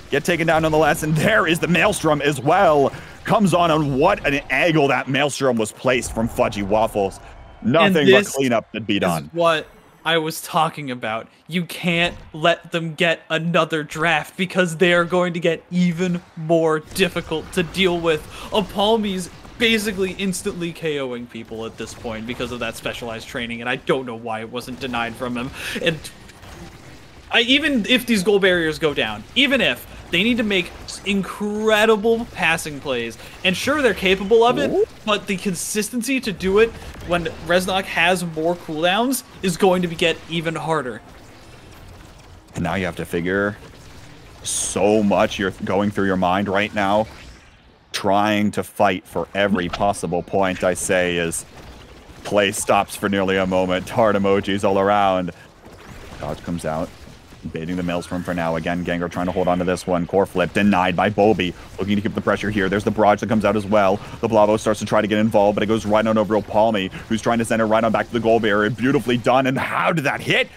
get taken down nonetheless, and there is the Maelstrom as well. Comes on what an angle that Maelstrom was placed from FudgyWaffles. Nothing but cleanup to be done. What I was talking about. You can't let them get another draft because they are going to get even more difficult to deal with. Apalme's basically instantly KOing people at this point because of that specialized training, and I don't know why it wasn't denied from him. And even if these goal barriers go down, even if, they need to make incredible passing plays. And sure, they're capable of it, but the consistency to do it when Reznok has more cooldowns is going to get even harder. And now you have to figure so much you're going through your mind right now, trying to fight for every possible point. I say as play stops for nearly a moment. Heart emojis all around. Dodge comes out. Baiting the Maelstrom for now. Again, Gengur trying to hold on to this one. Core flip denied by Bolbi. Looking to keep the pressure here. There's the barrage that comes out as well. The Blavo starts to try to get involved, but it goes right on over apalme, who's trying to send it right on back to the goal barrier. Beautifully done. And how did that hit?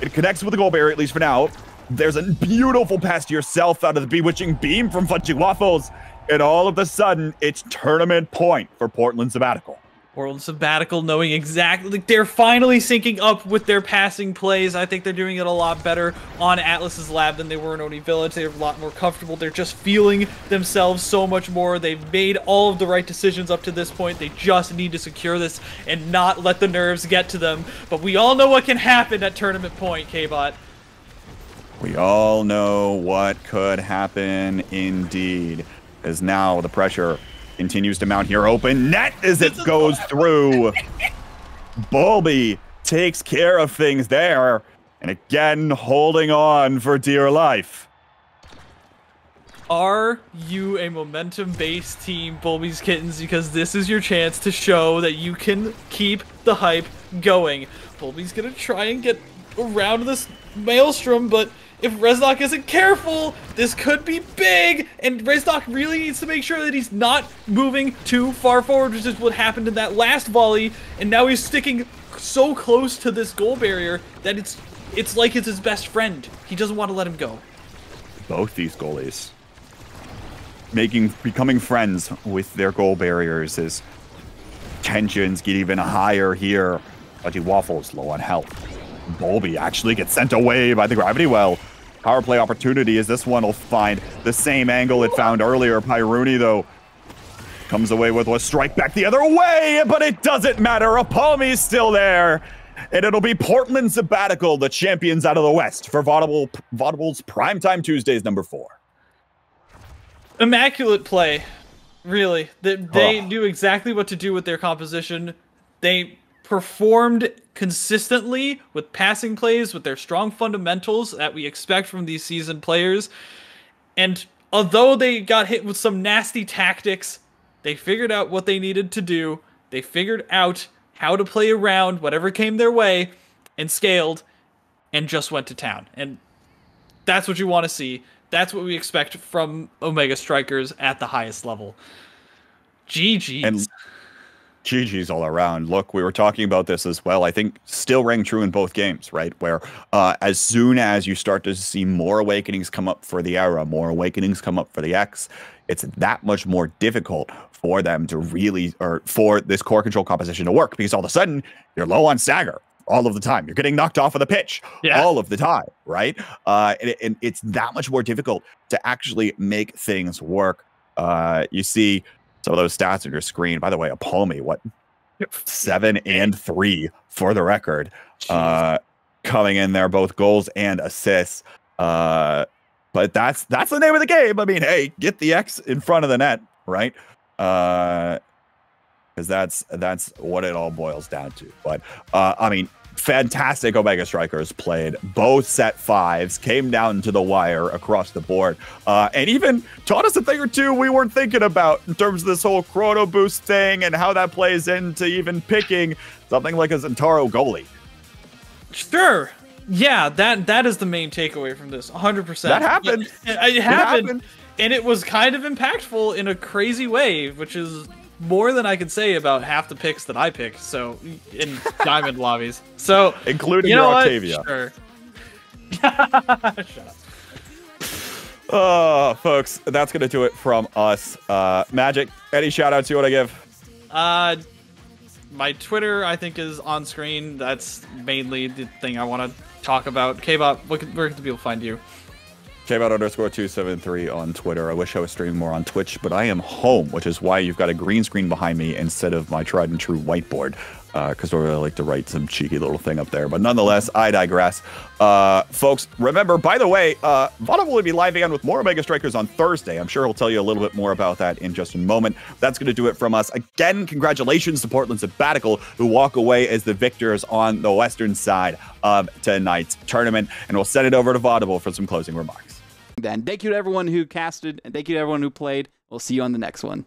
It connects with the goal barrier, at least for now. There's a beautiful pass to yourself out of the bewitching beam from FudgyWaffles. And all of a sudden, it's tournament point for Portland Sabbatical. Portland Sabbatical knowing exactly, like, they're finally syncing up with their passing plays. I think they're doing it a lot better on Atlas's lab than they were in Oni Village. They're a lot more comfortable. They're just feeling themselves so much more. They've made all of the right decisions up to this point. They just need to secure this and not let the nerves get to them. But we all know what can happen at tournament point, Kbot. We all know what could happen indeed. As now the pressure continues to mount here. Open net as it goes through. Bolbi takes care of things there. And again, holding on for dear life. Are you a momentum-based team, Bolbi's Kittens? Because this is your chance to show that you can keep the hype going. Bolbi's going to try and get around this Maelstrom, but if Reznok isn't careful, this could be big, and Reznok really needs to make sure that he's not moving too far forward, which is what happened in that last volley, and now he's sticking so close to this goal barrier that it's like it's his best friend. He doesn't want to let him go. Both these goalies becoming friends with their goal barriers as tensions get even higher here. FudgyWaffles low on health. Bolbi actually gets sent away by the gravity well. Power play opportunity as this one will find the same angle it found earlier. Pyrooni, though, comes away with a strike back the other way, but it doesn't matter. apalme's still there. And it'll be Portland Sabbatical, the champions out of the West, for Vodible's Primetime Tuesdays #4. Immaculate play, really. They knew exactly what to do with their composition. They performed consistently with passing plays, with their strong fundamentals that we expect from these seasoned players. And although they got hit with some nasty tactics, they figured out what they needed to do. They figured out how to play around whatever came their way and scaled and just went to town. And that's what you want to see. That's what we expect from Omega Strikers at the highest level. GG's. GG's all around. Look, we were talking about this as well. I think still rang true in both games, right? Where as soon as you start to see more awakenings come up for the Era, more awakenings come up for the X, it's that much more difficult for them to really, or for this core control composition to work, because all of a sudden you're low on stagger all of the time. You're getting knocked off of the pitch all of the time, right? And it's that much more difficult to actually make things work. You see some of those stats on your screen. By the way, apalme, what, 7 and 3 for the record, coming in there, both goals and assists. But that's the name of the game. I mean, hey, get the X in front of the net, right? Because that's what it all boils down to. But I mean, fantastic Omega Strikers played. Both set 5s, came down to the wire across the board, and even taught us a thing or two we weren't thinking about in terms of this whole chrono boost thing and how that plays into even picking something like a Zentaro goalie. Sure. Yeah, that is the main takeaway from this. 100%. That happened. Yeah, it happened. And it was kind of impactful in a crazy way, which is more than I can say about half the picks that I picked. So in diamond lobbies, so including you know your Octavia. Sure. Shut up. Folks, that's gonna do it from us. Magic, any shout outs you want to give? My Twitter, I think, is on screen. That's mainly the thing I want to talk about. Kbot, where can the people find you? Kbot_273 on Twitter. I wish I was streaming more on Twitch, but I am home, which is why you've got a green screen behind me instead of my tried and true whiteboard, because I really like to write some cheeky little thing up there. But nonetheless, I digress. Folks, remember, by the way, Vodible will be live again with more Omega Strikers on Thursday. I'm sure he'll tell you a little bit more about that in just a moment. That's going to do it from us. Again, congratulations to Portland Sabbatical, who walk away as the victors on the western side of tonight's tournament. And we'll send it over to Vodible for some closing remarks. Then thank you to everyone who casted, and thank you to everyone who played. We'll see you on the next one.